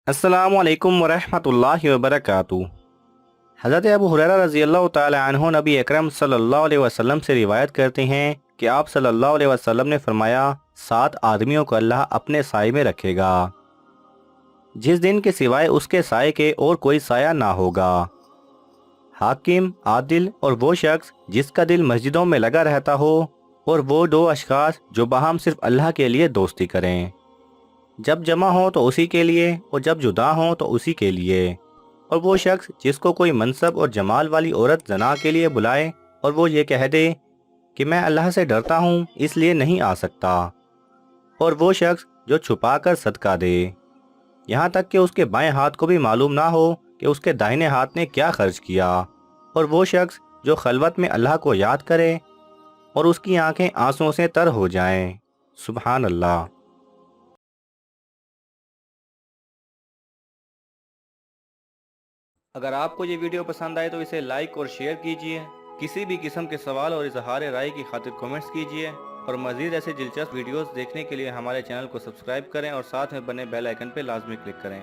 अस्सलामु अलैकुम वरहमतुल्लाहि वबरकातुहू। हज़रत अबू हुरैरा रज़ी अल्लाह तआला अन्हु नबी अकरम सल्लल्लाहु अलैहि वसल्लम से रिवायत करते हैं कि आप सल्लल्लाहु अलैहि वसल्लम ने फरमाया, 7 आदमियों को अल्लाह अपने साए में रखेगा जिस दिन के सिवाय उसके साए के और कोई साया ना होगा। हाकिम, आदिल और वो शख्स जिसका दिल मस्जिदों में लगा रहता हो, और वो 2 अशखास जो बाहम सिर्फ अल्लाह के लिए दोस्ती करें। जब जमा हो तो उसी के लिए और जब जुदा हो तो उसी के लिए। और वो शख्स जिसको कोई मनसब और जमाल वाली औरत जना के लिए बुलाए और वो ये कह दे कि मैं अल्लाह से डरता हूँ इसलिए नहीं आ सकता। और वो शख्स जो छुपा कर सदका दे, यहाँ तक कि उसके बाएं हाथ को भी मालूम ना हो कि उसके दाहिने हाथ ने क्या खर्च किया। और वो शख्स जो खलवत में अल्लाह को याद करे और उसकी आंखें आंसुओं से तर हो जाएं। सुबहान अल्लाह। अगर आपको ये वीडियो पसंद आए तो इसे लाइक और शेयर कीजिए। किसी भी किस्म के सवाल और इजहार राय की खातिर कमेंट्स कीजिए। और मज़ीद ऐसे दिलचस्प वीडियोस देखने के लिए हमारे चैनल को सब्सक्राइब करें और साथ में बने बेल आइकन पर लाजमी क्लिक करें।